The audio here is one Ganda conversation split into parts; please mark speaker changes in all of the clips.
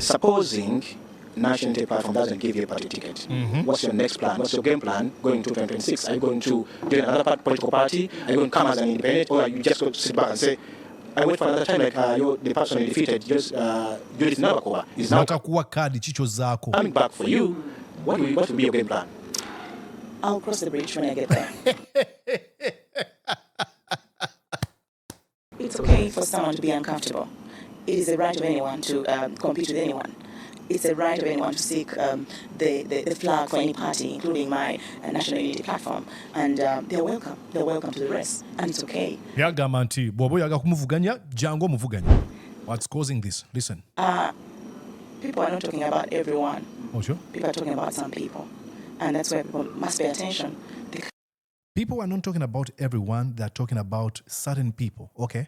Speaker 1: supposing National Unity Platform doesn't give you a party ticket, what's your next plan? What's your game plan going to 2026? Are you going to join another political party? Are you going to come as an independent? Or are you just going to sit back and say, I wait for another time like the person you defeated, just Judith Nabakoa is now coming back for you. What will be your game plan?
Speaker 2: I'll cross the bridge when I get there. It's okay for someone to be uncomfortable. It is a right of anyone to compete with anyone. It's a right of anyone to seek the flag for any party, including my National Unity Platform. And they're welcome. They're welcome to the rest. And it's okay.
Speaker 3: What's causing this? Listen.
Speaker 2: People are not talking about everyone.
Speaker 3: Oh, sure.
Speaker 2: People are talking about some people. And that's where people must pay attention.
Speaker 3: People are not talking about everyone. They're talking about certain people. Okay.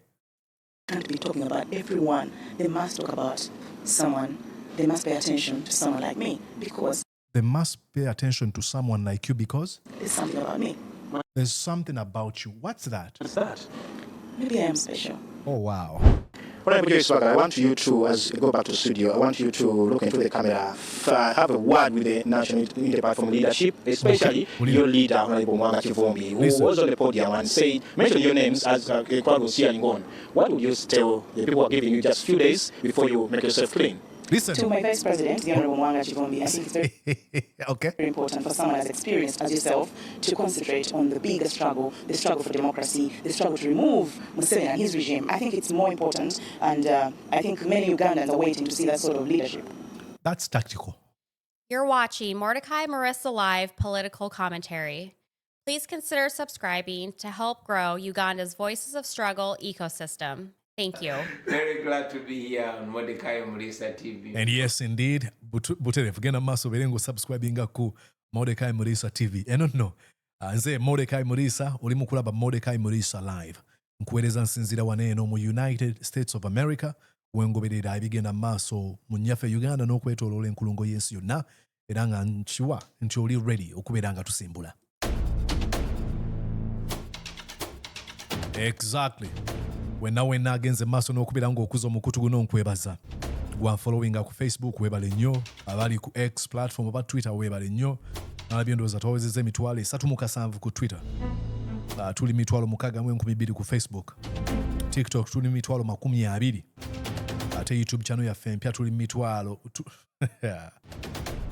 Speaker 2: They can't be talking about everyone. They must talk about someone. They must pay attention to someone like me because...
Speaker 3: They must pay attention to someone like you because...
Speaker 2: There's something about me.
Speaker 3: There's something about you. What's that?
Speaker 1: What's that?
Speaker 2: Maybe I am special.
Speaker 3: Oh, wow.
Speaker 1: Honorable Joyce Bagala, I want you to, as you go back to the studio, I want you to look into the camera, have a word with the National Unity Platform leadership, especially your leader, Honorable Mpuuga Kivumbi, who was on the podium and said, mention your names as a crowd was hearing on. What would you tell the people who are giving you just a few days before you make yourself clean?
Speaker 3: Listen.
Speaker 2: To my Vice President, the Honorable Mpuuga Kivumbi, I think it's very, very important for someone as experienced as yourself to concentrate on the bigger struggle, the struggle for democracy, the struggle to remove Museveni and his regime. I think it's more important, and I think many Ugandans are waiting to see that sort of leadership.
Speaker 3: That's tactical.
Speaker 4: You're watching Mordecai Marissa Live Political Commentary. Please consider subscribing to help grow Uganda's Voices of Struggle ecosystem. Thank you.
Speaker 5: Very glad to be here on Mordecai Marissa TV.
Speaker 3: And yes, indeed, butere fugenda maso berengo subscribinga ku Mordecai Marissa TV. No. Nze Mordecai Marissa oli mukulaba Mordecai Marissa Live. Nkuwereza nsinzira waneeno mu United States of America wengoberera ebigenda maso mu nyaffe Uganda n'okwetoloola enkulungo y'ensi yonna era nga nkiwa nti oli ready okubeera nga tusimbula. Exactly. Wenna agenze maso n'okubeera ng'okuza omukutu guno nkwebaza. Gwa following ku Facebook webale nnyo, abali ku X platform oba Twitter webale nnyo. Nalabye ndowooza twawezezza emitwalo 3.7 ku Twitter. Tuli mitwalo 6,200 ku Facebook. TikTok tuli mitwalo 20. Ate YouTube channel yaffe empya tuli mitwalo.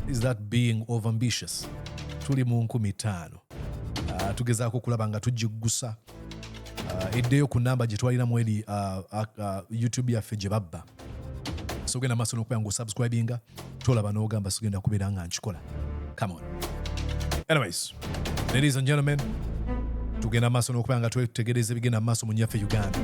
Speaker 3: Is that being overambitious? Tuli mu 5,000. Tugezaako kulaba nga tujigusa. Eddeyo ku namba gye twalinamu eri YouTube yaffe gye babba. So genda maaso n'okubeera ng'osubscribinga, tolaba n'ogamba sigenda kubeera nga nkikola. Come on. Anyways, ladies and gentlemen, tugenda maaso n'okubeera nga twetegereza ebigenda maaso mu nnyaffe Uganda.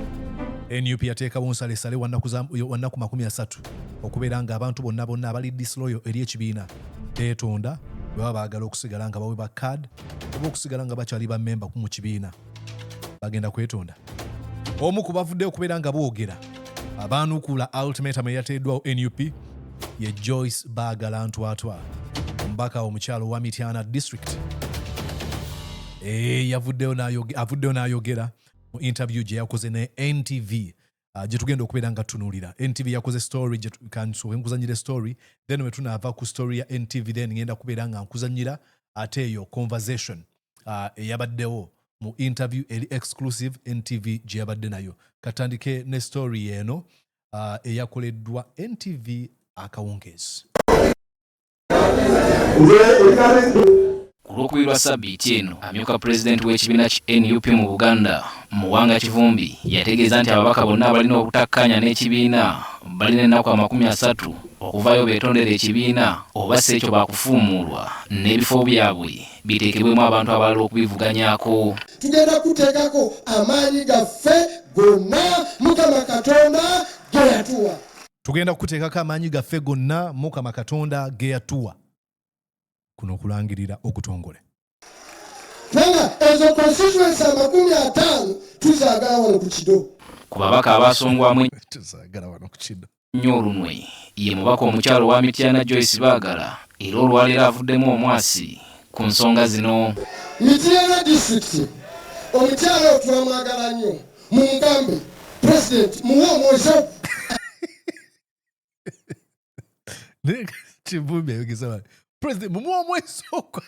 Speaker 3: NUP yateekawo nsalesale wa nnaku 30 okubeera nga abantu bonna abali disloyal eri ekibiina beetonda bwe baba baagala okusigala nga baweebwa card oba okusigala nga bakyali bammemba mu kibiina. Bagenda kwetonda. Omu ku bavudde okubeera nga boogera abaanuukula ultimatum eyateeddwawo NUP ye Joyce Bagala Ntwatwa, omubaka omukyalo wa Mityana District. Avuddeyo n'ayogera mu interview gye yakoze ne NTV gye tugenda okubeera nga tutunuulira. NTV yakoze story gye kansoke nkuzannyira story, then we tunaava ku story ya NTV, then ngenda kubeera nga nkuzannyira ate eyo conversation eyabaddewo mu interview eri exclusive NTV gye yabadde nayo. Katandike ne story eno eyakoleddwa NTV akawungeezi.
Speaker 6: Ku lw'okubirwa Sabbiiti eno, amyuka pulezidenti w'ekibiina ki NUP mu Buganda, Mpuuga Kivumbi, yategeeza nti ababaka bonna abalina obutakkaanya n'ekibiina balina ennaku 30 okuvaayo beetondera ekibiina oba si ekyo baakufuumuulwa n'ebifo byabwe biteekebwemu abantu abalala okubivuganyaako.
Speaker 7: Tugenda kuteekako amaanyi gaffe gonna Mukama Katonda ge yatuwa.
Speaker 3: Tugenda kuteekako amaanyi gaffe gonna Mukama Katonda ge yatuwa. Kuno okulangirira okutongole.
Speaker 7: Nanga ezo constituency 50 tuzaagala wano ku kido.
Speaker 6: Ku babaka abaasongwamu
Speaker 3: tuzaagala wano ku kido.
Speaker 6: Nnyo olunwe ye mubaka omukyalo wa Mityana Joyce Bagala era olwaleero avuddemu omwasi ku nsonga zino.
Speaker 7: Mityana District omukyalo twamwagala nnyo mu Nkambe President muwe omwoyo.
Speaker 3: Kivumbi ayogeza President mumuwa mwesoko.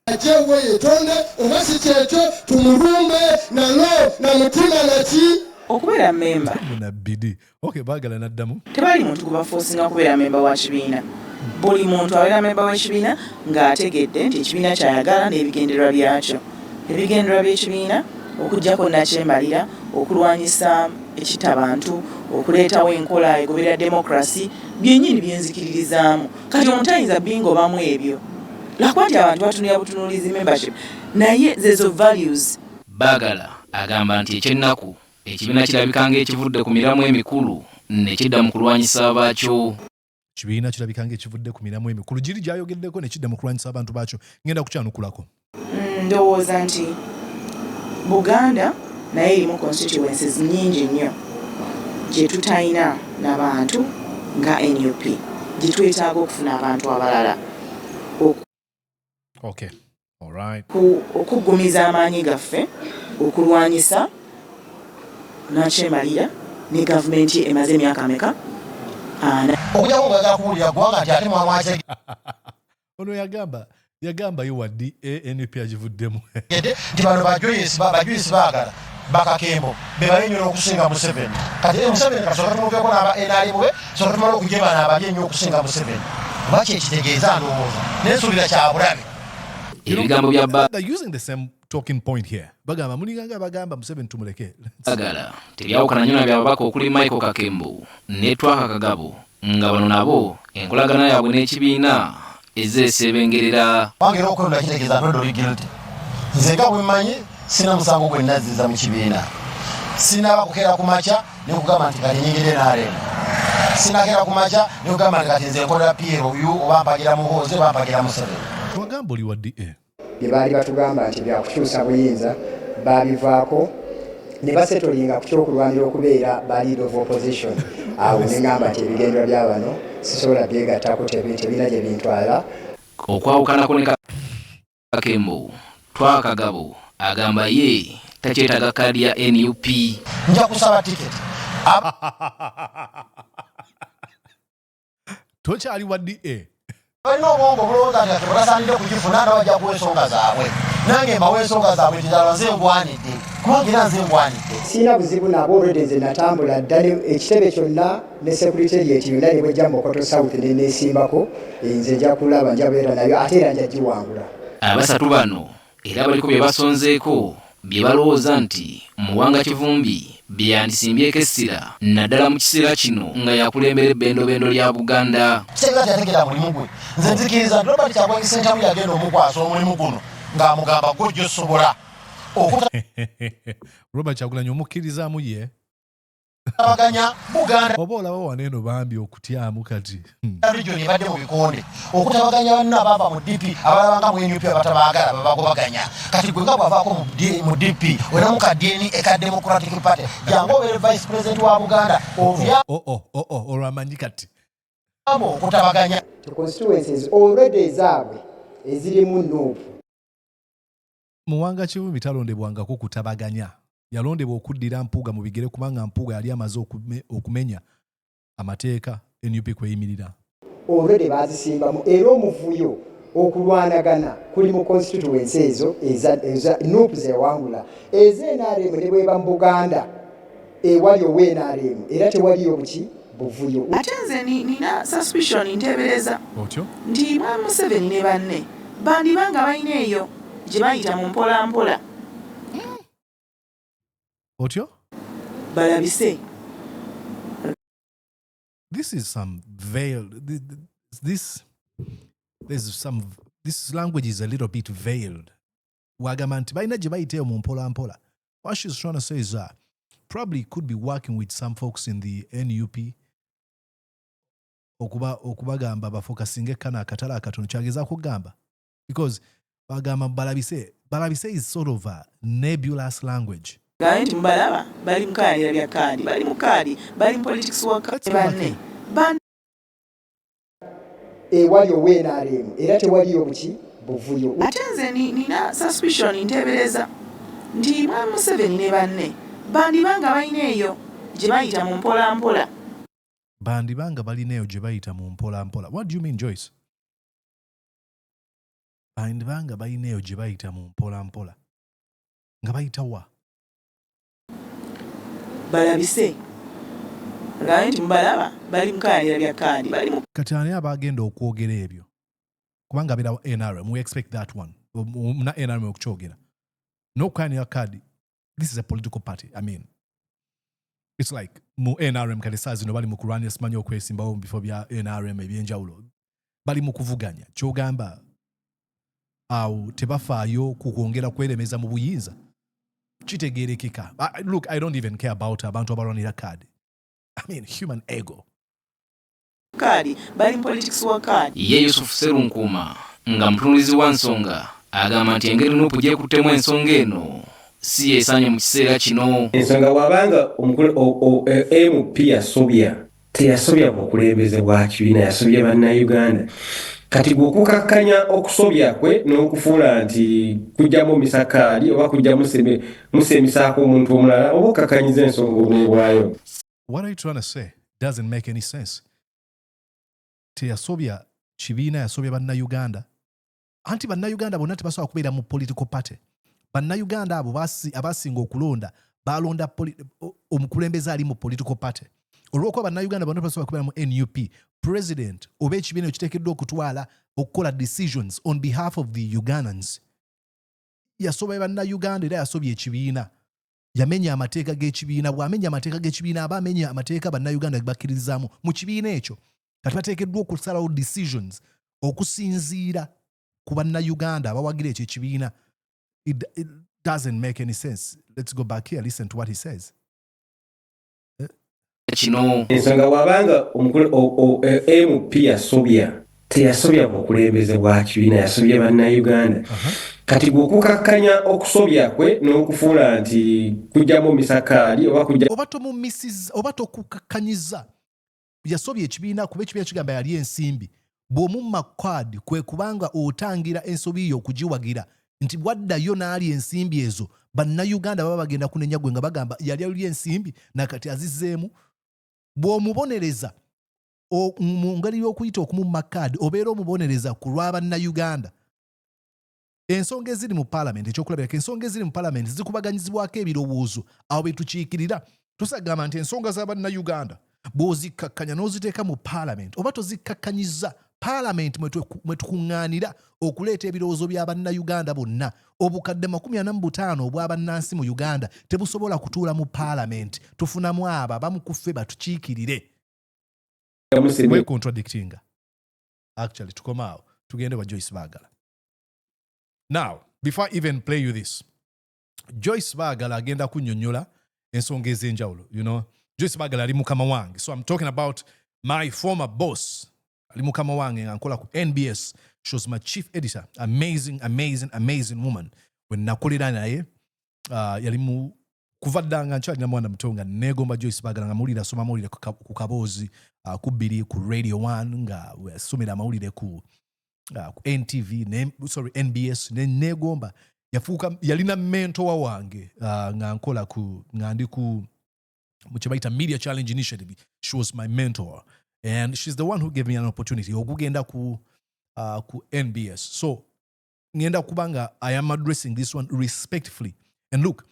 Speaker 7: Ajewe yetonde omasi kyekyo tumulumbe nalo na mutima naki
Speaker 2: okubeera memba
Speaker 3: muna bidi. Okay, Bagala naddamu.
Speaker 2: Tebali muntu kubaforcinga okubeera memba wa kibiina. Buli muntu abeera memba w'ekibiina ng'ategedde nti ekibiina kyayagala n'ebigendererwa byakyo. Ebigendererwa by'ekibiina okuggyako nakyembalira, okulwanyisa ekitabantu, okuleetawo enkola egoberera demokrasi, byennyini byenzikiririzaamu. Kati omuntu ayinza bingo bamu ebyo. Lwakuba nti abantu batunulira butunuulizi membership naye zezo values.
Speaker 6: Bagala agamba nti ekyennaku ekibiina kirabika ng'ekivudde ku miramu emikulu ne kidda mu kulwanyisa abaakyo.
Speaker 3: Kibiina kirabika ng'ekivudde ku miramu emikulu giri gy'ayogeddeko ne kidda mu kulwanyisa abantu baakyo. Ngenda kukyanukulako.
Speaker 2: Ndowooza nti Buganda naye erimu constituencies nnyingi nnyo gye tutayina n'abantu nga NUP gye twetaaga okufuna abantu abalala.
Speaker 3: Okay. All right.
Speaker 2: Okuggumiza amaanyi gaffe okulwanyisa nakyemalira ne gavumenti emaze emyaka meka
Speaker 8: okujawo bwagala kuwulira ggwanga nti ate mwamwase
Speaker 3: ono yagamba yo waddi NUP agivuddemu
Speaker 8: nti bano bajoyisi baagala bakakembo bebaye nnyo okusinga Museveni kati Museveni kasoka tumuveko n'aba NRM we soka tumala okujebana abali ennyo okusinga Museveni oba kyekitegeeza ndowooza nensuubira kyabulabe
Speaker 6: ebigambo bya
Speaker 3: They're using the same talking point here. Bagamba muniganga bagamba Museveni tumuleke.
Speaker 6: Bagala tebyawukana nnyo na byababaka okuli Michael Kakembo ne Twaka Kagabo nga bano nabo enkolagana yaabwe n'ekibiina ezeesebengerera.
Speaker 8: wange era okwewula kitegeeza ntodoli guilty nze nga bwe mmanyi sina musango gwe nazziza mu kibiina sinaba kukeera ku makya ne kugamba nti kati nyingire n'arema sinakeera ku makya ne kugamba nti kati nze nkolera PLU oba mpagira Muhoozi oba mpagira Museveni.
Speaker 3: Twagamba oli waddi
Speaker 9: bye baali batugamba nti byakukyusa buyinza babivaako ne basetolinga ku kyokulwanira okubeera ba leader of opposition. Awo ne ngamba nti ebigendera bya bano sisobola byegattako tebina gye bintwala.
Speaker 6: Okwawukanako ne Kakembo, Twaka Kagabo agamba ye takyetaaga kaadi ya NUP.
Speaker 8: Nja kusaba tiketi.
Speaker 3: Tokyali waddi
Speaker 8: balina obwongo bulowooza nti batasaanidde kugifuna nga bajja kuwa ensonga zaabwe nange mbawa ensonga zaabwe nti nze ngwanidde kubanga era nze ngwanidde
Speaker 9: siina buzibu nabo olwedde nze natambula ddala ekitebe kyonna ne secretariat yonna ne bwejja Mukoto South ne neesimbako nze nja kulaba nja beera nayo ate era nja giwangula.
Speaker 6: Abasatu bano era baliko bye basonzeeko bye balowooza nti Muwanga Kivumbi bye yandisimbyeko essira naddala mu kiseera kino nga yakulembera ebbendobendo lya Buganda.
Speaker 8: Kiseera kyategeera mulimu gwe nze nzikiriza nti Robert Kyagulanyi Ssentamu yagenda omukwasa omulimu guno ng'amugamba gw'ojja osobola
Speaker 3: Robert Kyagulanyi omukkirizaamu ye
Speaker 8: okutabaganya Buganda
Speaker 3: oba olaba wano eno bambi okutyamu kati
Speaker 8: region ebadde mu bikonde okutabaganya banno abaava mu DP abalabanga mu NUP abatabaagala babagobaganya kati gwe nga bw'avaako mu DP era mu kaddiini eka Democratic Party jangu obeere vice president wa Buganda
Speaker 3: olwamanyi kati
Speaker 8: okutabaganya
Speaker 9: constituencies already ezaabwe ezirimu Nuupu.
Speaker 3: Muwanga Kivumbi talondebwangako kutabaganya. Yalondebwa okuddira Mpuuga mu bigere kubanga Mpuuga yali amaze okumenya amateeka NUP kweyimirira.
Speaker 9: Already bazisimbamu era omuvuyo okulwanagana kuli mu constituency ezo eza Nuupu zewangula NRM ne bweba mu Buganda ewali NRM era tewaliyo buki buvuyo.
Speaker 2: Ate nze nina suspicion nteebereza
Speaker 3: otyo
Speaker 2: nti Mwami Museveni ne banne bandibanga balina eyo gye bayita mu mpolampola
Speaker 3: otyo
Speaker 2: balabise.
Speaker 3: This is some veiled this language is a little bit veiled. Wagamba nti balina gye bayiteeyo mu mpolampola. What she's trying to say is that probably could be working with some folks in the NUP okubagamba bafokasinge kana akatala akatono kyageza kugamba because bagamba balabise is sort of a nebulous language.
Speaker 2: Gaye nti mubalaba bali mu kaadi bya kaadi bali mu kaadi bali mu politics wa banne
Speaker 9: ewali NRM era tewaliyo buki buvuyo.
Speaker 2: Ate nze nina suspicion nteebereza nti Mwami Museveni ne banne bandibanga balina eyo gye bayita mu mpolampola
Speaker 3: bandi banga balineyo gye bayita mu mpolampola. What do you mean, Joyce? Bandi banga balineyo gye bayita mu mpolampola nga bayita wa?
Speaker 2: Balabise nga nti mubalaba bali mukaanira bya kaadi bali
Speaker 3: kati ani abagenda okwogera ebyo kubanga bira NRM, we expect that one na NRM okukyogera no kukaanira kaadi. This is a political party. I mean, it's like mu NRM kati saa zino bali mu kurwanya simanyi okwesimbawo bifo bya NRM ebyenjawulo bali mu kuvuganya kyogamba awo tebafaayo kukwongera kweremeza mu buyinza kitegeerekeka. Look, I don't even care about abantu abalwanira kaadi. I mean, human ego.
Speaker 2: kaadi bali mu politics wa kaadi.
Speaker 6: Ye Yusuf Serunkuma nga mutunulizi wa nsonga agamba nti engeri Nuupu gyekuttemu ensonga eno si yeesanye mu kiseera kino.
Speaker 5: Ensonga wabanga MP yasobya teyasobya bukulembeze bwa kibiina, yasobya bannayuganda. Kati gw'okukakkanya okusobya kwe n'okufuula nti kujjamu misakaali oba kujjamu musemisaako omuntu omulala oba okakkanyiza ensonga obwebwayo.
Speaker 3: What are you trying to say? Doesn't make any sense. Teyasobya kibiina, yasobya bannayuganda. Anti bannayuganda bonna tebasobola kubeera mu political party. Bannayuganda abo abasinga okulonda balonda omukulembeze ali mu political party. Olw'okuba bannayuganda bonna tebasobola kubeera mu NUP, president oba ekibiina ekiteekeddwa okutwala okukola decisions on behalf of the Ugandans. Yasobya bannayuganda era yasobya ekibiina. Yamenya amateeka g'ekibiina. Bw'amenya amateeka g'ekibiina aba amenya amateeka bannayuganda ge bakkirizaamu mu kibiina ekyo. Kati bateekeddwa okusalawo decisions okusinziira ku bannayuganda abawagira ekyo ekibiina. It doesn't make any sense. Let's go back here. Listen to what he says.
Speaker 5: Ensonga wabanga MP yasobya teyasobya bukulembeze bwa kibiina, yasobya bannayuganda. Kati gw'okukakkanya okusobya kwe n'okufuula nti kujjamu misakaali oba kujja
Speaker 3: oba tokukakkanyiza yasobya ekibiina kuba ekibiina kigamba yali ensimbi. Bw'omumma kwadi kwe kubanga otangira ensobi yo okugiwagira nti bwaddayo n'ali ensimbi ezo bannayuganda baba bagenda kunenya gwe nga bagamba yali ali ensimbi nakati azizzeemu. Bw'omubonereza mu ngeri y'okuyita okumumma kaadi obeera omubonereza ku lw'abannayuganda. Ensonga eziri mu parliament, ekyokulabirako ensonga eziri mu parliament zikubaganyizibwako ebirowoozo awo bye tukiikirira. Tusagamba nti ensonga z'abannayuganda bw'ozikkakkanya n'oziteeka mu parliament oba tozikkakkanyiza parliament mwe tukuŋŋaanira okuleeta ebirowoozo by'abannayuganda bonna. Obukadde 45 obw'abannansi mu Uganda tebusobola kutuula mu parliament. Tufunamu abo abamu ku ffe batukiikirire. We're contradicting. Actually, tukoma awo tugende wa Joyce Bagala. Now, before I even play you this, Joyce Bagala agenda kunnyonnyola ensonga ez'enjawulo. You know, Joyce Bagala ali mukama wange. So I'm talking about my former boss. Ali mukama wange nga nkola ku NBS. She was my chief editor. Amazing woman. When nakolera naye, yali mu kuva ddanga nkyalina mwana mutonga negomba Joyce Bagala nga mawulire asoma amawulire ku Kaboozi, ku Bbiri, ku Radio 1, nga asomera amawulire ku NTV, NBS, negomba. Yafuuka yalina mentor wange nga nkola nga ndi ku mukibaita Media Challenge Initiative. She was my mentor. And she's the one who gave me an opportunity okugenda ku NBS. So ngenda kubanga I am addressing this one respectfully. And look,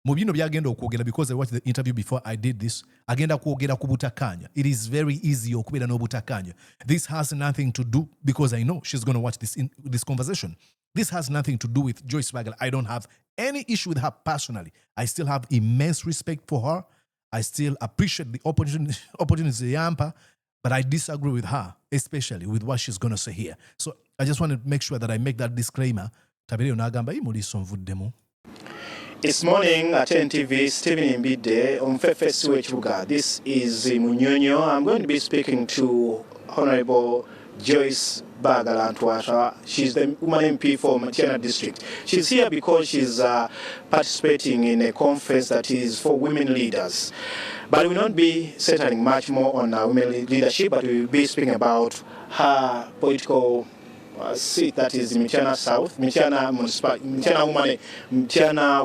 Speaker 3: mu bino byagenda okwogera, because I watched the interview before I did this, agenda kwogera ku butakanya. It is very easy okubeera n'obutakanya. This has nothing to do, because I know she's going to watch this conversation. This has nothing to do with Joyce Bagala. I don't have any issue with her personally. I still have immense respect for her. I still appreciate the opportunity yampa, but I disagree with her, especially with what she's going to say here. So I just want to make sure that I make that disclaimer.
Speaker 1: It's morning at NTV, Stephen Mbide, on Fefes Wechuga. This is Munyonyo. I'm going to be speaking to Honorable Joyce Bagala Antwasha. She's the woman MP for Mityana District. She's here because she's participating in a conference that is for women leaders. But we will not be settling much more on women leadership, but we will be speaking about her political seat, that is Mityana South, Mityana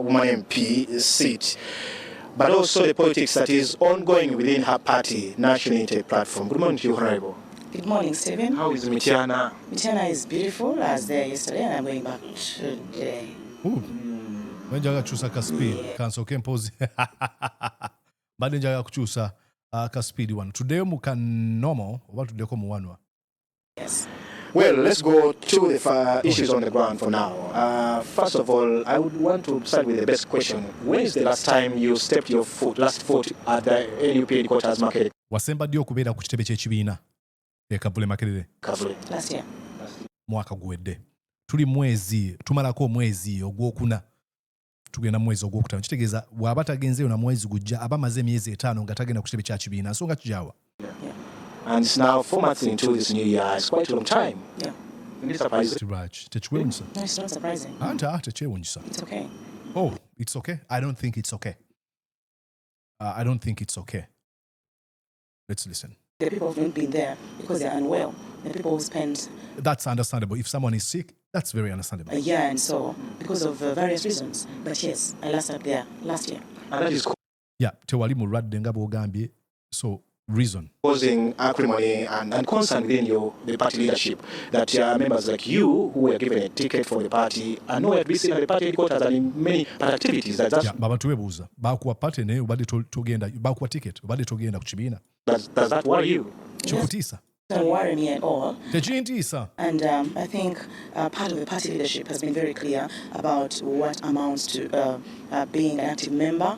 Speaker 1: Woman MP seat. but also the politics that is ongoing within her party, National Unity Platform. Good morning to you, Honorable.
Speaker 2: Good morning, Stephen.
Speaker 1: How is Mityana?
Speaker 2: Mityana is beautiful. I was there yesterday and I'm going back today.
Speaker 3: Njaga kukyusa ka speed kansoke mpozi bade njaga kukyusa ka speed wano tuddeyo mu ka normal oba tuddeko mu wanwa.
Speaker 2: Yes.
Speaker 1: Well, let's go to the issues on the ground for now. First of all, I would want to start with the best question. When is the last time you stepped your last foot at the NUP headquarters market?
Speaker 3: Wasemba ddi okubeera ku kitebe ky'ekibiina Kavule Makerere?
Speaker 2: Last year.
Speaker 3: Mwaka guwedde. Tumalako omwezi ogwokuna. Tugenda mwezi ogwokutaano. Kitegeeza bw'aba tagenzeeyo na mwezi gujja aba amaze emyezi 5 nga tagenda ku kitebe kya kibiina. Nsonga kijaawa.
Speaker 1: And it's now 4 months into this new year. It's quite a long time.
Speaker 2: Yeah.
Speaker 1: It's surprising.
Speaker 3: Tekiwewunyisa.
Speaker 2: No, it's not surprising.
Speaker 3: Tekyewunyisa.
Speaker 2: It's okay.
Speaker 3: Oh, it's okay? I don't think it's okay. I don't think it's okay. Let's listen.
Speaker 2: The people who've not been there because they're unwell. The people who spend
Speaker 3: That's understandable. If someone is sick, that's very understandable.
Speaker 2: a year and so because of various reasons. But yes, I last up there last year.
Speaker 1: And that is
Speaker 3: Yeah, tewali mulwadde nga bw'ogambye. So, reason.
Speaker 1: causing acrimony and concern within the party leadership that members like you who were given a ticket for the party are nowhere to be seen at the party headquarters and in many party activities. That's
Speaker 3: Yeah, babantu bebuuza. Bakuwa party naye obadde togenda, bakuwa ticket obadde togenda ku kibiina.
Speaker 1: does that worry you?
Speaker 3: Kikutiisa?
Speaker 2: Don't worry me at all.
Speaker 3: Tekintiisa.
Speaker 2: And I think part of the party leadership has been very clear about what amounts to being an active member.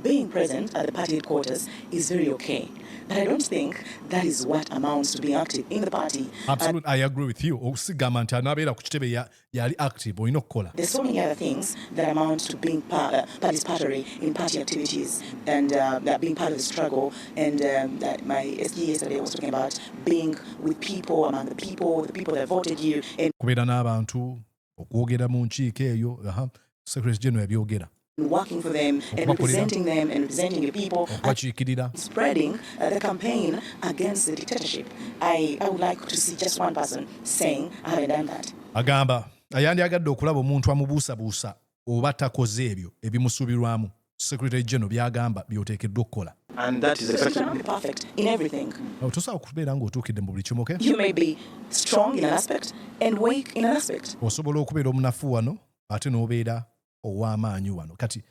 Speaker 2: Being present at the party headquarters is very okay. But I don't think that is what amounts to being active in the party.
Speaker 3: Absolutely, I agree with you. Osigamba nti anaabeera ku kitebe yali active olina okukola.
Speaker 2: There's so many other things that amount to being participatory in party activities and that being part of the struggle. And that my SG yesterday was talking about being with people, among the people that voted you. And
Speaker 3: Kubeera n'abantu, okwogera mu nkiiko eyo, Secretary General yabyogera.
Speaker 2: working for them and representing the people and spreading the campaign against the dictatorship. I would like to see just one person saying, I haven't done that.
Speaker 3: Agamba yandyagadde okulaba omuntu amubuusabuusa oba takoze ebyo ebimusuubirwamu Secretary General byagamba by'oteekeddwa okukola.
Speaker 1: And that is
Speaker 2: So you
Speaker 1: exactly
Speaker 2: cannot be perfect in everything.
Speaker 3: Tosobola kubeera ng'otuukidde mu buli kimu, okay?
Speaker 2: You may be strong in an aspect and weak in an aspect.
Speaker 3: Osobola okubeera omunafu wano ate n'obeera ow'amaanyi wano. Kati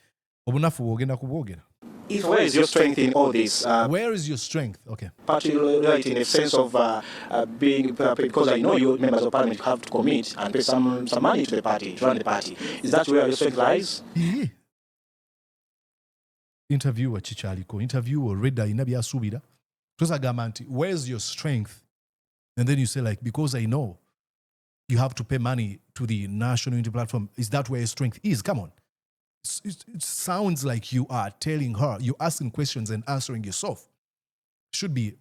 Speaker 3: obunafu bw'ogenda kubwogera.
Speaker 1: if where is your strength in all this?
Speaker 3: Where is your strength? Okay.
Speaker 1: Party loyalty in the sense of being, because I know you members of parliament have to commit and pay some money to the party, to run the party. Is that where your strength lies?
Speaker 3: Yeah. Interviewer chikyaliko. Interviewer already alina byasuubira. Tozagamba nti, where's your strength? And then you say like, because I know you have to pay money to the National Unity Platform. Is that where your strength is? Come on. It sounds like you are telling her, you're asking questions and answering yourself. Should be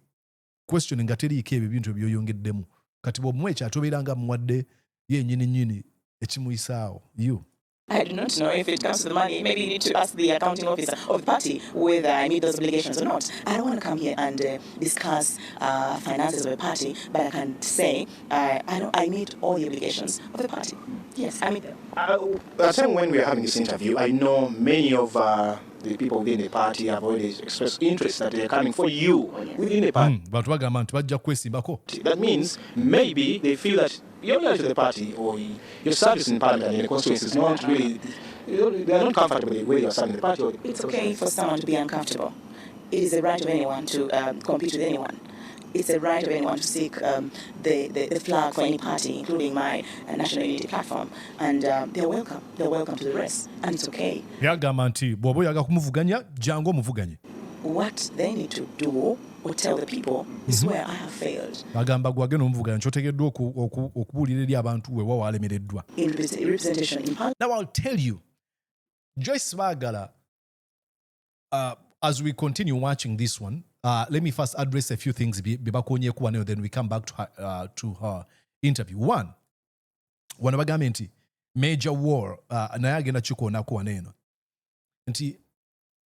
Speaker 3: questioning nga teriiko ebyo ebintu ebyoyongeddemu. Kati bw'omuwa atobeeranga muwadde yennyini ekimuyisaawo. You.
Speaker 2: I do not know if it comes to the money. Maybe you need to ask the accounting officer of the party whether I meet those obligations or not. I don't want to come here and discuss finances of the party, but I can say I meet all the obligations of the party. Yes, I meet them.
Speaker 1: At the time when we were having this interview, I know many of the people within the party have already expressed interest that they are coming for you within the party.
Speaker 3: But bagamba nti bajja kwesimbako.
Speaker 1: That means maybe they feel that your loyalty to the party or your service in parliament and in the constituency is not really, they are not comfortable with your serving the party.
Speaker 2: It's okay for someone to be uncomfortable. It is a right of anyone to compete with anyone. It's a right of anyone to seek the flag for any party, including my National Unity Platform. And they're welcome. They're welcome to the rest. And it's okay.
Speaker 3: Yagamba nti bw'oba oyagala kumuvuganya jangu omuvuganye.
Speaker 2: What they need to do or tell the people is where I have failed.
Speaker 3: Agamba gwagenda omuvuganya kyotegeddwa okubuulira eri abantu weewa walemereddwa.
Speaker 2: In representation in parliament.
Speaker 3: Now I'll tell you, Joyce Bagala, as we continue watching this one, let me first address a few things and then we come back to her interview. One, wano bagambye nti major war naye agenda kikoonako waneeno nti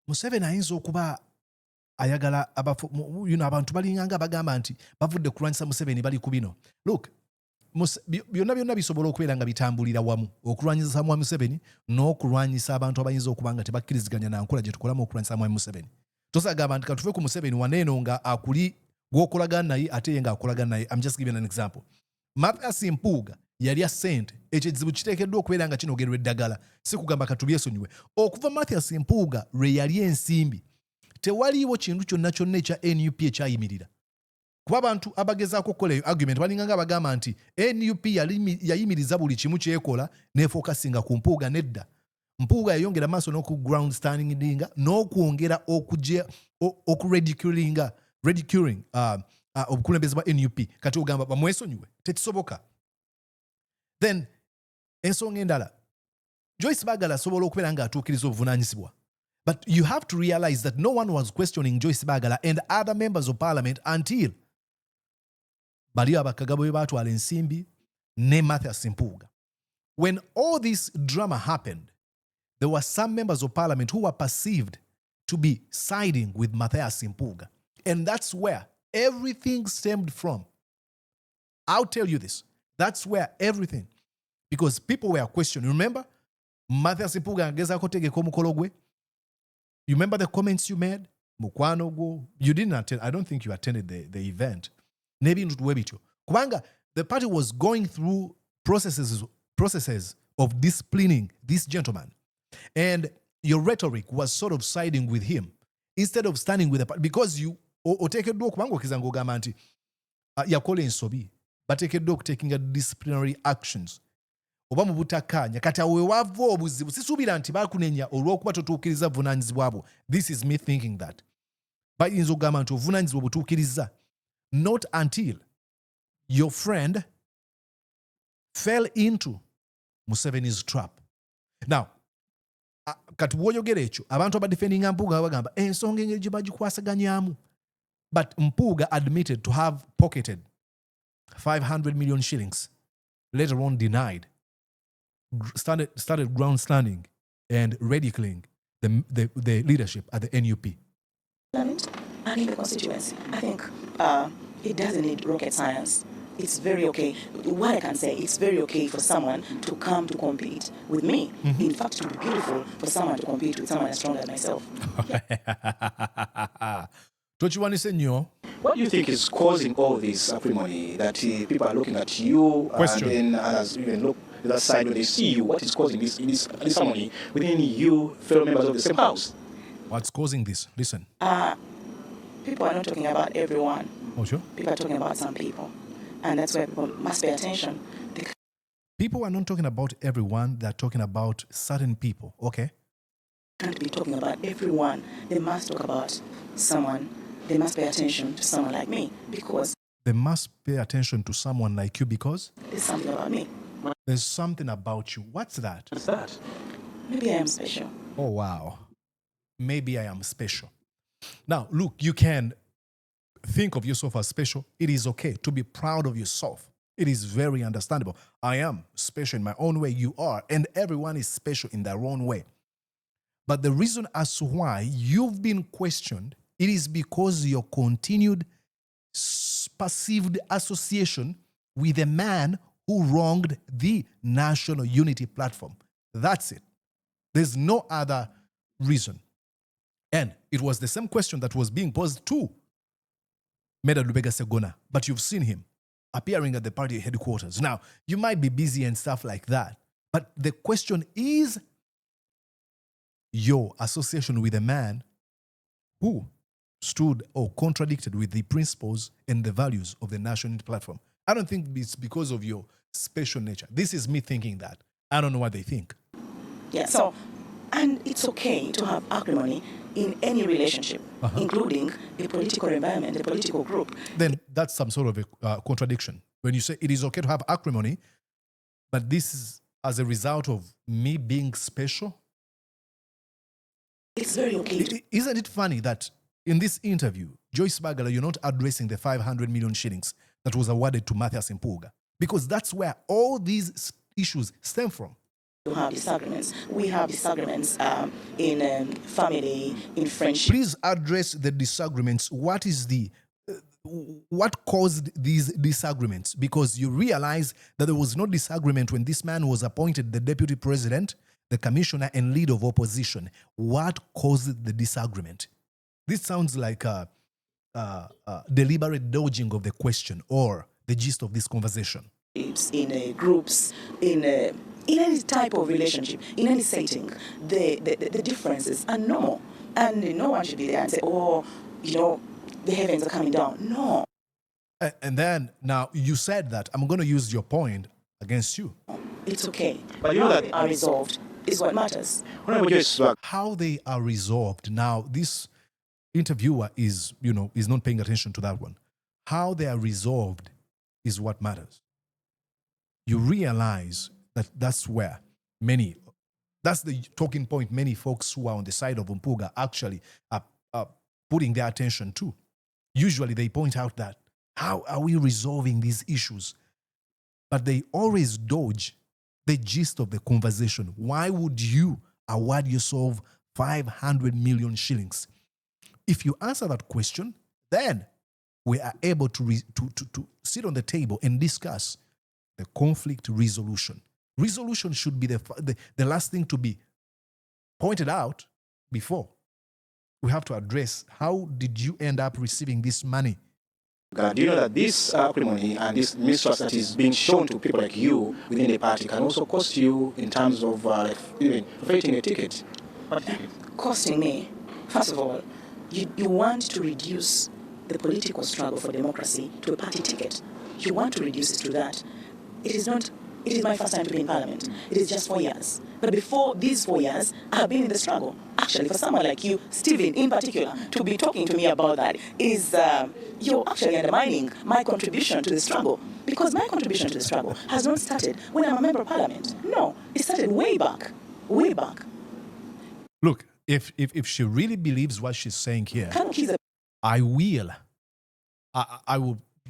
Speaker 3: Museveni ayinza okuba ayagala abantu balinganga bagamba nti bavudde kulwanyisa Museveni bali ku bino. Look, byonna bisobola okubeera nga bitambulira wamu okulwanyisa Samuel Museveni n'okulwanyisa abantu abayinza okuba nga tebakkiriziganya na nkola gye tukolamu okulwanyisa Samuel Museveni. Tosagamba nti katufe ku Museveni waneeno nga akuli gw'okolagana naye ate ye ng'akolagana naye. I'm just giving an example. Mathias Mpuuga yali assente ekyo ekizibu kiteekeddwa okubeera nga kinogerwa eddagala, si kugamba katubyesonyiwe. Okuva Mathias Mpuuga lwe yali ensimbi tewaliiwo kintu kyonna ekya NUP ekyayimirira. Kuba abantu abagezaako okukola eyo argument balinga nga bagamba nti NUP yayimiriza buli kimu kyekola nefokasinga ku Mpuuga. Nedda. Mpuuga yayongera maaso n'oku ground standing dinga n'okwongera ridiculing obukulembeze bwa NUP. Kati ogamba bamwesonyiwe, tekisoboka. Then ensonga endala, Joyce Bagala asobola okubeera nga atuukiriza obuvunaanyizibwa. But you have to realize that no one was questioning Joyce Bagala and other members of parliament until bali abakagabo batwala ensimbi ne Mathias Mpuuga. When all this drama happened, there were some members of parliament who were perceived to be siding with Mathias Mpuuga. And that's where everything stemmed from. I'll tell you this. That's where everything. Because people were questioning. Remember? Mathias Mpuuga agezako tegeka omukolo gwe. You remember the comments you made? Mukwano gwo. You didn't attend. I don't think you attended the event. Maybe ntutuwe bityo. Kubanga the party was going through processes of disciplining this gentleman. And your rhetoric was sort of siding with him instead of standing with the party. Because you otekeddwa okubanga okizanga ogamba nti yakola ensobi batekeddwa okutekinga disciplinary actions oba mu butakkaanya. Kati awo weva obuzibu sisuubira nti bakunenya olw'okuba totuukiriza buvunaanyizibwa bwo. This is me thinking that. Bayinza okugamba nti obuvunaanyizibwa butuukiriza. Not until your friend fell into Museveni's trap. Now, kati bw'oyogera ekyo abantu abadefendinga Mpuuga bagamba ensonga engeri gye bagikwasaganyamu. But Mpuuga admitted to have pocketed 500 million shillings, later on denied, started ground standing and ridiculing the leadership at the NUP.
Speaker 2: And in the constituency, I think it doesn't need rocket science. It's very okay. What I can say, it's very okay for someone to come to compete with me. Mm-hmm. In fact, it would be beautiful for someone to compete with someone as strong as myself.
Speaker 1: What do you think is causing all this acrimony that people are looking at you
Speaker 3: Question.
Speaker 1: And then others even look at that side when they see you? What is causing this harmony within you, fellow members of the same house?
Speaker 3: What's causing this? Listen.
Speaker 2: People are not talking about everyone.
Speaker 3: Oh, sure.
Speaker 2: People are talking about some people. And that's where people must pay attention.
Speaker 3: People are not talking about everyone, they're talking about certain people, okay?
Speaker 2: They can't be talking about everyone. They must talk about someone. They must pay attention to someone like me because...
Speaker 3: They must pay attention to someone like you because...
Speaker 2: There's something about me.
Speaker 3: There's something about you. What's that?
Speaker 1: What's that?
Speaker 2: Maybe I am special.
Speaker 3: Oh, wow. Maybe I am special. Now, look, you can think of yourself as special. It is okay to be proud of yourself. It is very understandable. I am special in my own way. You are. And everyone is special in their own way. But the reason as to why you've been questioned, it is because your continued perceived association with a man who wronged the National Unity Platform. That's it. There's no other reason. And it was the same question that was being posed to Meda Lubega Segona, but you've seen him appearing at the party headquarters. Now, you might be busy and stuff like that, but the question is your association with a man who stood or contradicted with the principles and the values of the National Unity Platform. I don't think it's because of your special nature. This is me thinking that. I don't know what they think.
Speaker 2: Yeah, so, and it's okay to have acrimony in any relationship, including a political environment, a political group.
Speaker 3: Then that's some sort of a contradiction. When you say it is okay to have acrimony, but this is as a result of me being special.
Speaker 2: It's very okay.
Speaker 3: Isn't it funny that in this interview, Joyce Bagala, you're not addressing the 500 million shillings that was awarded to Mathias Mpuuga? Because that's where all these issues stem from.
Speaker 2: We have disagreements. We have disagreements in family, in friendship.
Speaker 3: Please address the disagreements. What is the what caused these disagreements? Because you realize that there was no disagreement when this man was appointed the deputy president, the commissioner, and leader of opposition. What caused the disagreement? This sounds like a deliberate dodging of the question or the gist of this conversation.
Speaker 2: In groups, in any type of relationship, in any setting, the differences are normal. And no one should be there and say, oh, the heavens are coming down. No.
Speaker 3: And then, now, you said that. I'm going to use your point against you.
Speaker 2: It's okay. But that are resolved is what matters.
Speaker 3: How they are resolved. Now, this interviewer is not paying attention to that one. How they are resolved is what matters. You realize that that's the talking point many folks who are on the side of Mpuuga actually are putting their attention to. Usually they point out that, how are we resolving these issues? But they always dodge the gist of the conversation. Why would you award yourself 500 million shillings? If you answer that question, then we are able to sit on the table and discuss the conflict resolution. Resolution should be the last thing to be pointed out before. We have to address, how did you end up receiving this money?
Speaker 1: Do you know that this acrimony and this mistrust that is being shown to people like you within the party can also cost you in terms of even forfeiting a ticket?
Speaker 2: Costing me, first of all, you want to reduce the political struggle for democracy to a party ticket. You want to reduce it to that. It is my first time to be in Parliament. It is just 4 years. But before these 4 years, I have been in the struggle. Actually, for someone like you, Stephen in particular, to be talking to me about that is you're actually undermining my contribution to the struggle. Because my contribution to the struggle has not started when I'm a member of Parliament. No, it started way back. Way back.
Speaker 3: Look, if she really believes what she's saying here, I will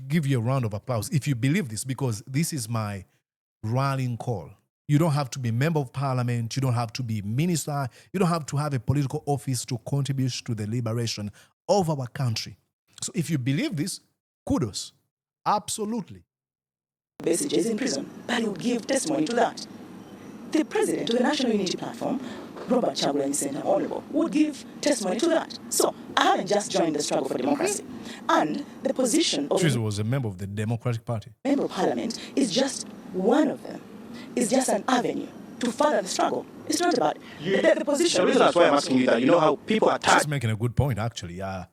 Speaker 3: give you a round of applause if you believe this, because this is my rallying call. You don't have to be a member of Parliament. You don't have to be minister. You don't have to have a political office to contribute to the liberation of our country. So if you believe this, kudos. Absolutely.
Speaker 2: Besigye is in prison, but he would give testimony to that. The president of the National Unity Platform, Robert Chagulanyi Ssentamu Honorable, would give testimony to that. So I haven't just joined the struggle for democracy. And the position of...
Speaker 3: She was a member of the Democratic Party.
Speaker 2: Member of Parliament is just one of them. It's just an avenue to further the struggle. It's not about the position.
Speaker 1: The reason that's why I'm asking you that, you know how people are
Speaker 3: She's making a good point, actually. I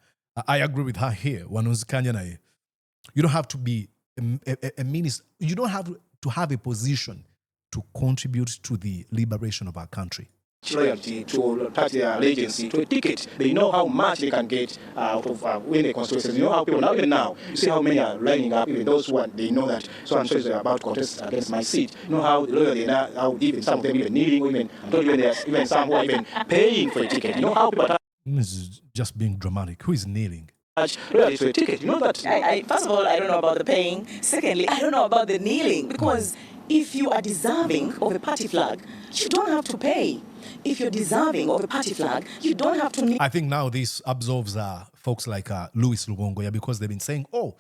Speaker 3: agree with her here. You don't have to be a minister. You don't have to have a position to contribute to the liberation of our country.
Speaker 1: Loyalty to a party allegiance to a ticket. They know how much they can get out of winning the constituencies. You know how people even now, you see how many are lining up, even those who they know that so and so is about to contest against my seat. You know how loyal they are, how even some of them even kneeling, even some who are even paying for a ticket. You know how people are.
Speaker 3: This is just being dramatic. Who is kneeling?
Speaker 1: Loyalty to a ticket. You know that.
Speaker 2: First of all, I don't know about the paying. Secondly, I don't know about the kneeling, because if you are deserving of a party flag, you don't have to pay. If you're deserving of a party flag, you don't have to...
Speaker 3: I think now this absolves folks like Louis Lubongoya, because they've been saying, oh,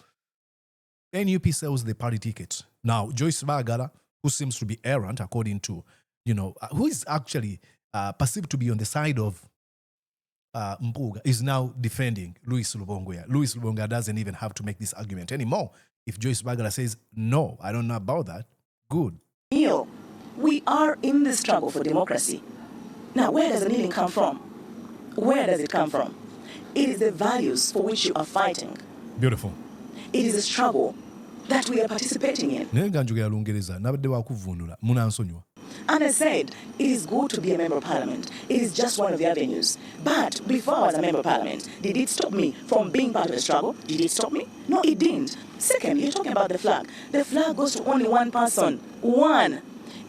Speaker 3: NUP sells the party tickets. Now, Joyce Bagala, who seems to be errant, according to, who is actually perceived to be on the side of Mpuuga, is now defending Louis Lubongoya. Louis Lubongoya doesn't even have to make this argument anymore. If Joyce Bagala says, no, I don't know about that, good.
Speaker 2: Neil, we are in the struggle for democracy. Now, where does the kneeling come from? Where does it come from? It is the values for which you are fighting.
Speaker 3: Beautiful.
Speaker 2: It is a struggle that we are participating in. And I said, it is good to be a member of Parliament. It is just one of the avenues. But before I was a member of Parliament, did it stop me from being part of the struggle? Did it stop me? No, it didn't. Second, you're talking about the flag. The flag goes to only one person. One.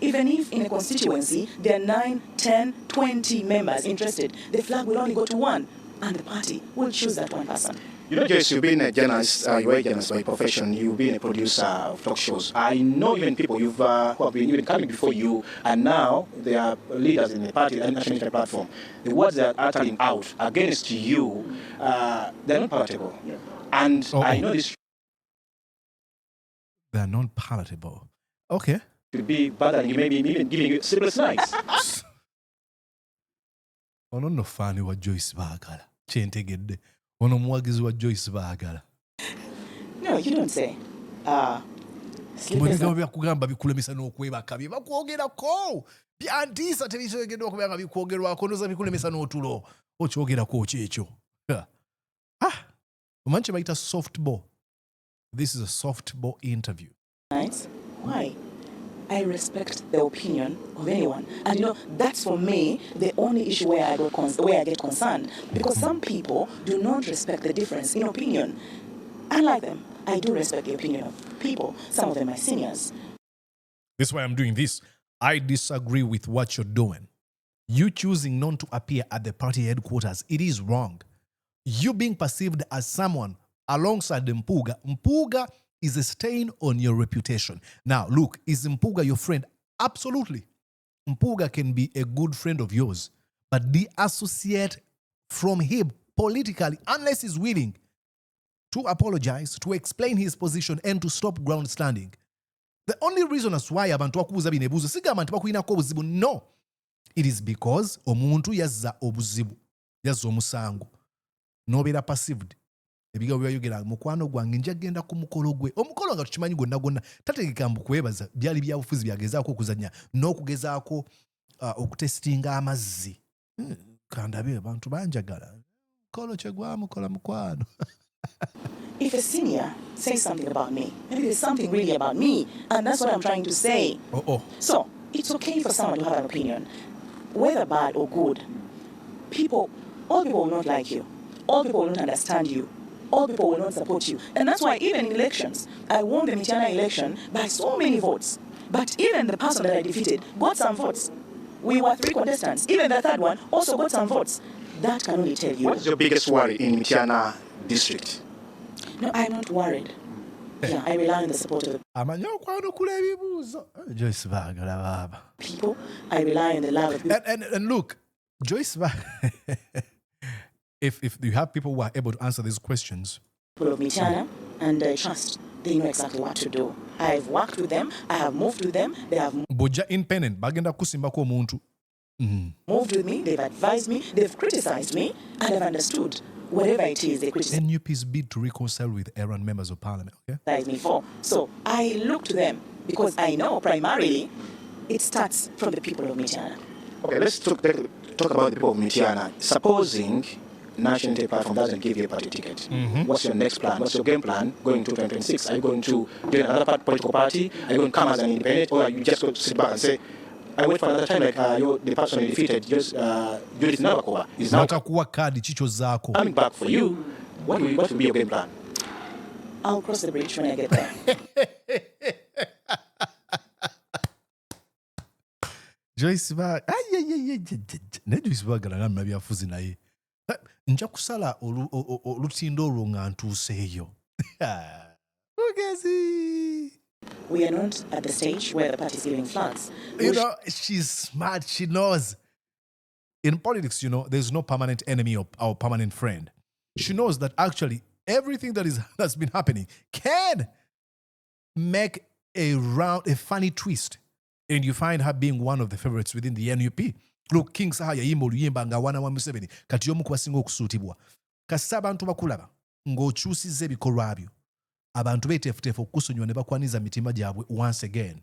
Speaker 2: Even if in a constituency there are 9, 10, 20 members interested, the flag will only go to one, and the party will choose that one person.
Speaker 1: You know, Joyce, you've been a journalist, you're a journalist by profession, you've been a producer of talk shows. I know even people who have been even coming before you, and now they are leaders in the party, the National Unity Platform. The words they are uttering out against you, they're not palatable. And I know this
Speaker 3: They are non-palatable. Okay.
Speaker 1: should be bothering you, maybe even giving you sleepless nights.
Speaker 3: Ono no fani wa Joyce Bagala. Chentegedde. Ono muwagizi wa Joyce Bagala.
Speaker 2: No, you don't say.
Speaker 3: Mwenye byakugamba bikulemesa n'okwebaka bye bakwogerako. Byantiisa tebisobokedde okubeera nga bikwogerwako noza bikulemesa n'otulo. Okyogerako kyekyo. Omanyi kye bayita softball. This is a softball interview.
Speaker 2: Nice. Why? I respect the opinion of anyone. And you know, that's for me the only issue where I get concerned. Because some people do not respect the difference in opinion. Unlike them, I do respect the opinion of people. Some of them are seniors.
Speaker 3: This is why I'm doing this. I disagree with what you're doing. You choosing not to appear at the party headquarters, it is wrong. You being perceived as someone alongside Mpuuga. Mpuuga is a stain on your reputation. Now, look, is Mpuuga your friend? Absolutely. Mpuuga can be a good friend of yours, but deassociate from him politically unless he's willing to apologize, to explain his position, and to stop ground standing. The only reason as why abantu bakubuza bino ebibuuzo sigamba nti bakulinako obuzibu. No. It is because omuntu yazza obuzibu, yazza omusango. Nobeera perceived. Ebigambo byayogera mukwano gwange nja genda ku mukolo gwe. Omukolo nga tukimanyi gonna tategeka mbu kwebaza byali byabufuzi byagezaako okuzannya n'okugezaako okutestinga amazzi. Kandabe abantu banjagala. Mukolo kye gwamukola mukwano.
Speaker 2: If a senior says something about me, maybe there's something really about me, and that's what I'm trying to say. So, it's okay for someone to have an opinion, whether bad or good. All people will not like you. All people will not understand you. All people will not support you. And that's why even in elections, I won the Mityana election by so many votes. But even the person that I defeated got some votes. We were 3 contestants. Even the third one also got some votes. That can only tell you.
Speaker 1: What is your biggest worry in Mityana District?
Speaker 2: No, I'm not worried. Yeah, I rely on the support of the
Speaker 3: Joyce Bagala baba.
Speaker 2: people. I rely on the love of people.
Speaker 3: And look, Joyce Bagala, if you have people who are able to answer these questions,
Speaker 2: People of Mityana, and I trust they know exactly what to do. I've worked with them. I have moved with them. They have
Speaker 3: bojja independent bagenda kusimbako omuntu.
Speaker 2: moved with me. They've advised me. They've criticized me, and I've understood whatever it is they criticize
Speaker 3: NUP's bid to reconcile with Aaron members of parliament, okay?
Speaker 2: me for. So I look to them because I know primarily it starts from the people of Mityana.
Speaker 1: Okay, let's talk about the people of Mityana. Supposing National Unity Platform doesn't give you a party ticket, what's your next plan? What's your game plan going to 2026? Are you going to join another political party? Are you going to come as an independent? Or are you just going to sit back and say, I wait for another time, like the person you defeated, just Judith Navakoa is now coming back for you. What will be your game plan?
Speaker 2: I'll cross the bridge when I get there.
Speaker 3: Joyce Bagala, ne Joyce Bagala namna byafuzi naye. Nja kusala olutindo olwo nga ntuuseeyo. Ugezi.
Speaker 2: We are not at the stage where the party is giving flags.
Speaker 3: You know, she's smart. She knows. In politics, you know, there's no permanent enemy or permanent friend. She knows that actually everything that's been happening can make a funny twist. And you find her being one of the favorites within the NUP. Look, King Saha yayimba oluyimba nga wana wa Museveni kati omu kubasinga okusuutibwa. Kasita abantu bakulaba ng'okyusizza ebikolwa byo. Abantu beeteefuteefu okusonyiwa ne bakwaniza mitima gyabwe once again.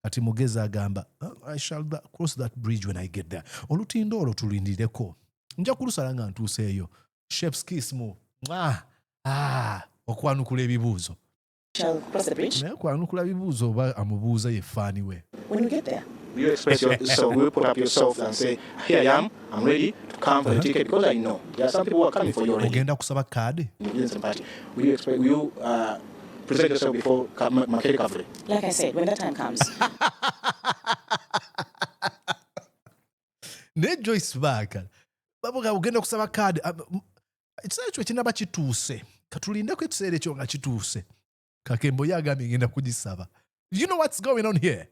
Speaker 3: Kati mugezi agamba, I shall cross that bridge when I get there. Olutindo olwo tulindireko. Nja kulusala nga ntuuseeyo. Chef's kiss mu. Okwanukula ebibuuzo.
Speaker 2: Shall cross the bridge?
Speaker 3: Okwanukula ebibuuzo oba amubuuza ye faani we.
Speaker 2: When you get there.
Speaker 1: You express yourself, you put up yourself and say, here I am, I'm ready to come for the ticket because I know there are some people who are coming for you already.
Speaker 3: Ogenda kusaba kaadi?
Speaker 1: Will you present yourself before Makere Kavule?
Speaker 2: Like I said, when that time comes.
Speaker 3: Ne Joyce Bagala. Babuga ogenda kusaba kaadi. Ekiseera ekyo kinaba kituuse. Katulindeko ekiseera ekyo nga kituuse. Kakembo yagambye ngenda kugisaba. You know what's going on here?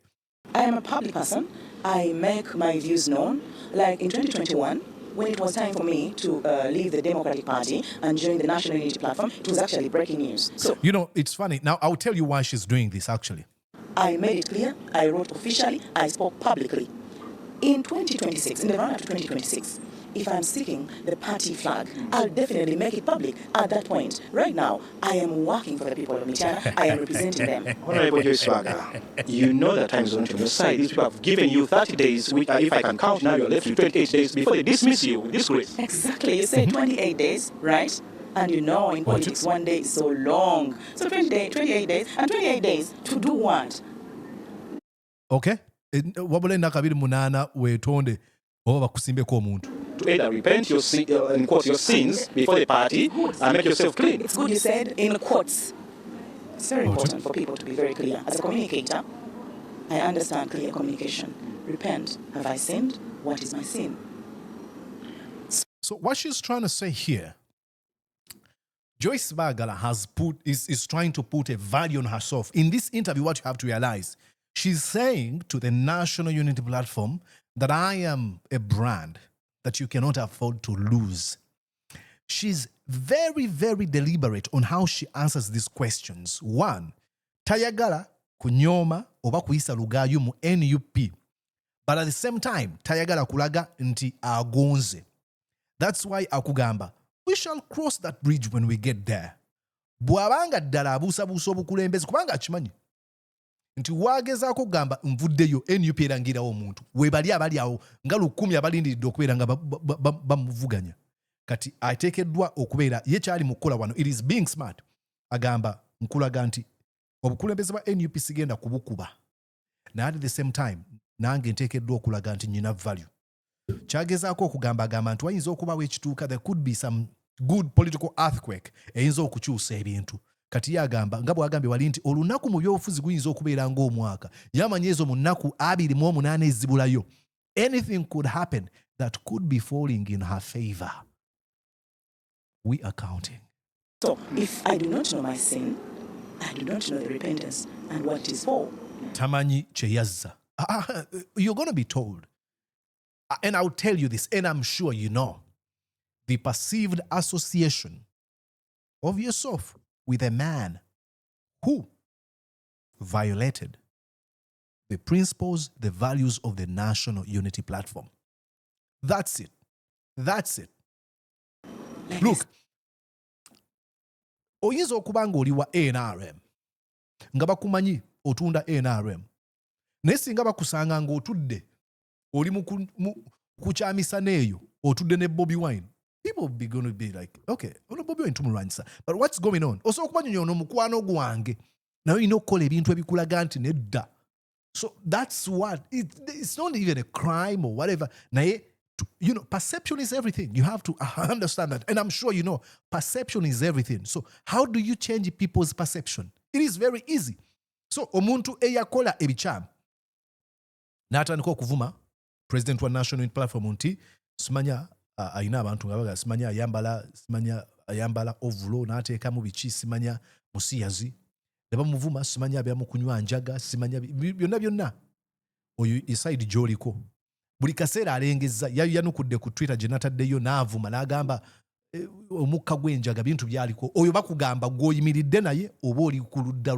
Speaker 2: I am a public person. I make my views known. Like in 2021, when it was time for me to leave the Democratic Party and join the National Unity Platform, it was actually breaking news. So,
Speaker 3: you know, it's funny. Now, I'll tell you why she's doing this, actually.
Speaker 2: I made it clear, I wrote officially, I spoke publicly. In 2026, in the run-up to 2026, if I'm seeking the party flag, I'll definitely make it public at that point. Right now, I am working for the people of Mityana. I am representing them.
Speaker 1: Honorable Joyce Bagala, you know that time is on your side. These people have given you 30 days, which, if I can count now, you're left with 28 days before they dismiss you with disgrace.
Speaker 2: Exactly. You said 28 days, right? And you know in politics, one day is so long. So 28 days, and 28 days to do what?
Speaker 3: Okay? Wabula nakabiri munana wetonde oba kusimbeko omuntu.
Speaker 1: To either repent your in quotes your sins before the party and make yourself clean.
Speaker 2: It's good you said in quotes. It's very important for people to be very clear. As a communicator, I understand clear communication. Repent. Have I sinned? What is my sin?
Speaker 3: So what she's trying to say here, Joyce Bagala is trying to put a value on herself. In this interview, what you have to realize, she's saying to the National Unity Platform that I am a brand that you cannot afford to lose. She's very, very deliberate on how she answers these questions. One, tayagala kunyoma oba kuyisa lugayu mu NUP. But at the same time, tayagala kulaga nti agonze. That's why akugamba, we shall cross that bridge when we get there. Bwabanga ddala abuusabuusa obukulembeze kubanga akimanyi nti wagezaako kugamba nvuddeyo NUP erangirawo omuntu webali abali awo nga 10 abalindiridde okubeera nga bamuvuganya kati ateekeddwa okubeera ye kyali mu kukola wano. It is being smart. Agamba nkulaga nti obukulembeze bwa NUP sigenda kubukuba naye at the same time nange nteekeddwa okulaga nti nyina value. Kyagezaako okugamba agamba nti wayinza okubawo ekituuka, there could be some good political earthquake eyinza okukyusa ebintu. Kati yagamba nga bwagambye wali nti olunaku mu byobufuzi guyinza okubeera ng'omwaka. Yamanya ezo mu nnaku 28 ezibulayo. Anything could happen that could be falling in her favor. We are counting.
Speaker 2: So, if I do not know my sin, I do not know the repentance and what it is for.
Speaker 3: Tamanyi cheyazza. You're going to be told. And I'll tell you this, and I'm sure you know, the perceived association of yourself with a man who violated the principles, the values of the National Unity Platform. That's it. That's it. Look, oyinza okuba ng'oli wa NRM nga bakumanyi otunda NRM naye singa bakusanga ng'otudde oli mu kukyamisa n'eyo otudde ne Bobi Wine, people be going to be like, okay, ono Bobi Wine tumulwanyisa, but what's going on? Osobola okubanyonyola ono mukwano gwange naye olina okukola ebintu ebikulaga nti nedda. So that's what it's not even a crime or whatever. Naye, you know, perception is everything. You have to understand that. And I'm sure you know, perception is everything. So how do you change people's perception? It is very easy. So omuntu eyakola ebikyama n'atandika okuvuma president wa National Unity Platform nti simanya ayina abantu nga baga simanya ayambala ovulo n'ateekamu biki, simanya musiyazi ne bamuvuma, simanya abyamu kunywa njaga, simanya byonna oyo iside gy'oliko. Buli kaseera alengezza, yanukudde ku Twitter gye nataddeyo n'avuma n'agamba omukka gw'enjaga bintu byaliko. Oyo bakugamba gw'oyimiridde naye oba oli ku ludda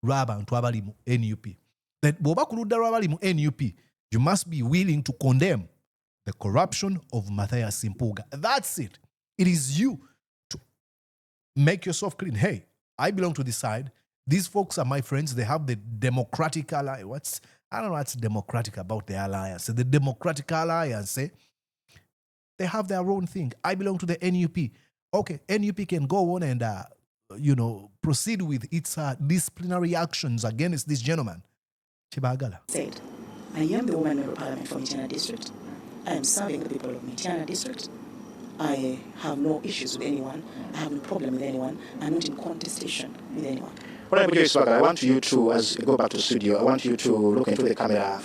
Speaker 3: lw'abantu abali mu NUP. Bw'oba ku ludda lw'abali mu NUP, you must be willing to condemn the corruption of Mathias Mpuuga. That's it. It is you to make yourself clean. Hey, I belong to this side. These folks are my friends. They have the Democratic Alliance. I don't know what's democratic about the alliance. The Democratic Alliance, they have their own thing. I belong to the NUP. Okay, NUP can go on and, proceed with its disciplinary actions against this gentleman. Bagala
Speaker 2: said, I am the woman member of parliament for Mityana District. I am serving the people of Mityana District. I have no issues with anyone. I have no problem with anyone. I'm not in contestation with anyone.
Speaker 1: Honorable Joyce Bagala, I want you to, as you go back to the studio, I want you to look into the camera,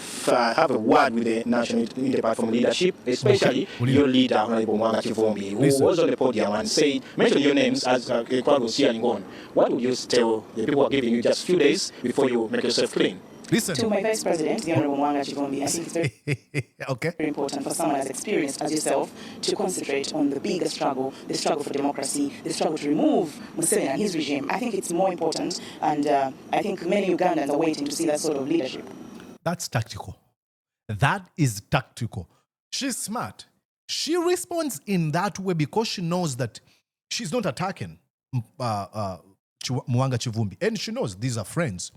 Speaker 1: have a word with the National Unity Platform leadership, especially your leader, Honorable Mpuuga, who was on the podium and said, mention your names as the crowd was cheering on. What would you tell the people who are giving you just a few days before you make yourself clean?
Speaker 3: Listen.
Speaker 2: To my Vice President, the Honourable Mpuuga Chivumbi, I think it's very important for someone as experienced as yourself to concentrate on the bigger struggle, the struggle for democracy, the struggle to remove Museveni and his regime. I think it's more important, and I think many Ugandans are waiting to see that sort of leadership. That's
Speaker 3: tactical. That is tactical. She's smart. She responds in that way because she knows that she's not attacking Mpuuga Chivumbi. And she knows these are friends.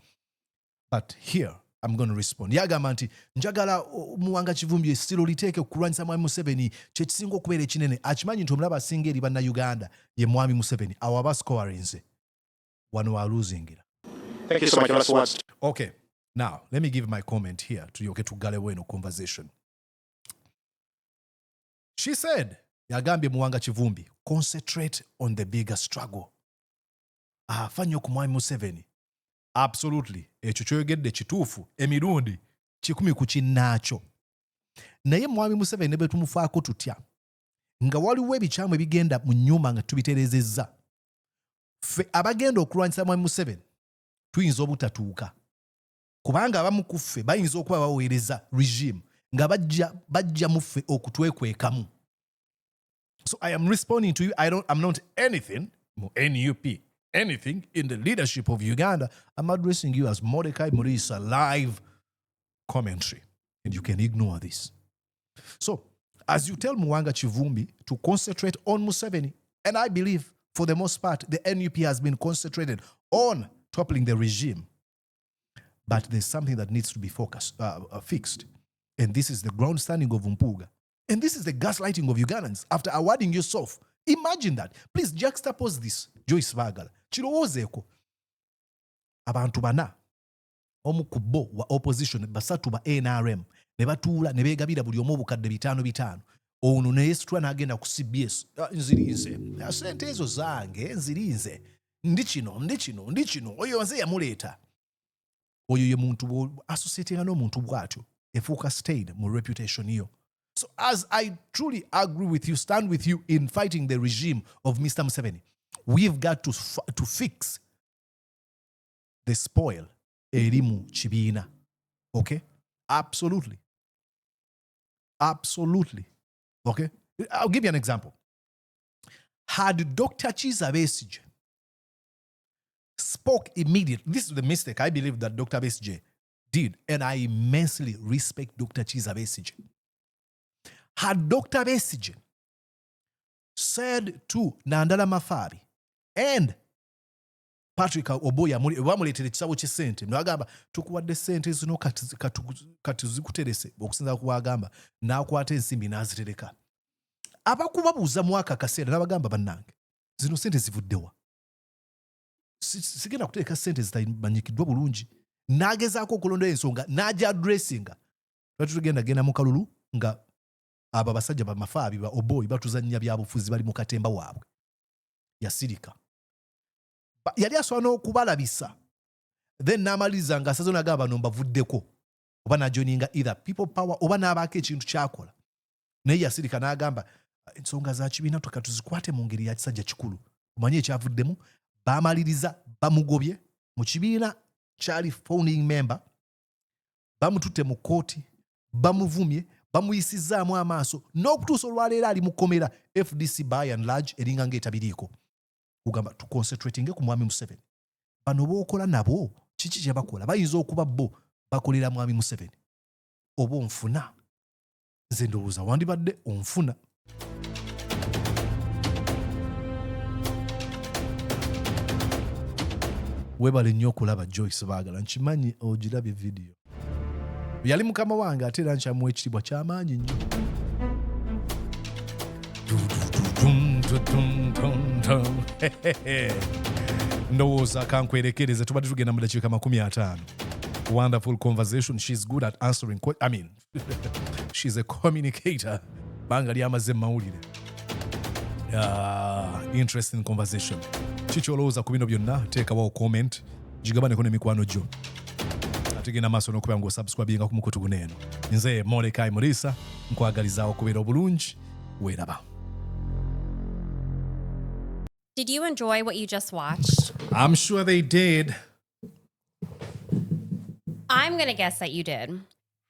Speaker 3: But here, I'm going to respond. Yagamba nti njagala Mpuuga Chivumbi essiro liteeke okulwanyisa mwami Museveni kye kisinga okubeera ekinene. Akimanyi nti omulaba asinga eri bannayuganda ye mwami Museveni. Awo aba scorinze. Wano wa losing.
Speaker 1: Thank you so much. Last words.
Speaker 3: Okay. Now, let me give my comment here to Galewe in a conversation. She said, Yagambye Mpuuga Chivumbi, concentrate on the bigger struggle. Fanyo ku mwami Museveni. Absolutely. Ekyo kyoyogedde kituufu emirundi 10 ku kinnaakyo. Naye mwami Museveni ne bwe tumufaako tutya. Nga waliwo ebikyamu ebigenda mu nnyuma nga tubitereezezza. Ffe abagenda okulwanyisa mwami Museveni tuyinza obutatuuka. Kubanga abamu ku ffe bayinza okuba baweereza regime nga bajja mu ffe okutwekwekamu. So I am responding to you. I'm not anything, NUP, anything in the leadership of Uganda. I'm addressing you as Mordecai Murisa live commentary. And you can ignore this. So, as you tell Mpuuga Chivumbi to concentrate on Museveni, and I believe for the most part, the NUP has been concentrated on toppling the regime. But there's something that needs to be fixed. And this is the ground standing of Mpuuga. And this is the gaslighting of Ugandans after awarding yourself. Imagine that. Please juxtapose this, Joyce Bagala. Kirowoozeeko. Abantu bana omu ku bo wa opposition basatu ba NRM ne batuula ne beegabira buli omu obukadde 5 ono ne yesitula n'agenda ku CBS. Nzirinze. Sente ezo zange nzirinze. Ndi kino. Oyo nze yamuleeta. Oyo ye muntu associating n'omuntu bw'atyo efuuka stayed mu reputation yo. So as I truly agree with you, stand with you in fighting the regime of Mr. Museveni, we've got to fix the spoil erimu kibiina. Okay? Absolutely. Okay? I'll give you an example. Had Dr. Kizza Besigye spoke immediately, this is the mistake I believe that Dr. Besigye did, and I immensely respect Dr. Kizza Besigye. Had Dr. Besigye said to Nandala Mafabi and Patrick Oboya bamuleetere ekisabo ky'essente n'agamba tukuwadde ssente zino kati zikuterese okusinza kuwagamba n'akwata ensimbi n'azitereka. Abakubabuuza mwaka akaseera n'abagamba bannange zino ssente zivuddewa. Sigenda kuteeka ssente zitamanyikiddwa bulungi. N'agezaako okulonda ensonga n'ajja addressinga. Batugenda mu kalulu nga abo abasajja bamafaabi ba Oboyi batuzannya byabufuzi bali mu katemba waabwe. Yasirika. Yali asobola n'okubalabisa. Then n'amaliriza nga asaze n'agamba bano mbavuddeko. Oba n'ajoininga either people power oba n'abaako ekintu kyakola. Naye yasirika n'agamba ensonga za kibiina tuzikwate mu ngeri ya kisajja kikulu. Omanyi ekyavuddemu baamaliriza bamugobye mu kibiina kyali founding member, bamututte mu kooti, bamuvumye, bamuyisizaamu amaaso n'okutuusa olwaleero ali mu kkomera FDC by and large eringa ng'etabiriiko. Kugamba tuconcentratinge ku mwami Museveni. Bano b'okola nabo kiki kye bakola? Bayinza okuba bo bakolera mwami Museveni. Oba onfuna. Nze ndowooza wandibadde onfuna. Webale nnyo okulaba Joyce Bagala. Nkimanyi ogirabye video. Yali mukama wange ate era nkyamuwa ekitiibwa ky'amaanyi nnyo. Ndowooza kankwerekereze tubadde tugenda mu dakiika 50. Wonderful conversation. She's good at answering. She's a communicator. Banga lyamaze mawulire. Interesting conversation. Kikyolowooza ku bino byonna teekawo comment gigabaneko n'emikwano gyo. Ategenda maaso n'okubeera ng'osubscribinga ku mukutu guno eno. Nze Mordecai Murisa nkwagalizaawo okubeera obulungi. Weeraba.
Speaker 4: Did you enjoy what you just watched?
Speaker 3: I'm sure they did.
Speaker 4: I'm going to guess that you did.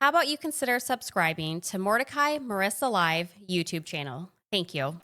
Speaker 4: How about you consider subscribing to Mordecai Marissa Live YouTube channel? Thank you.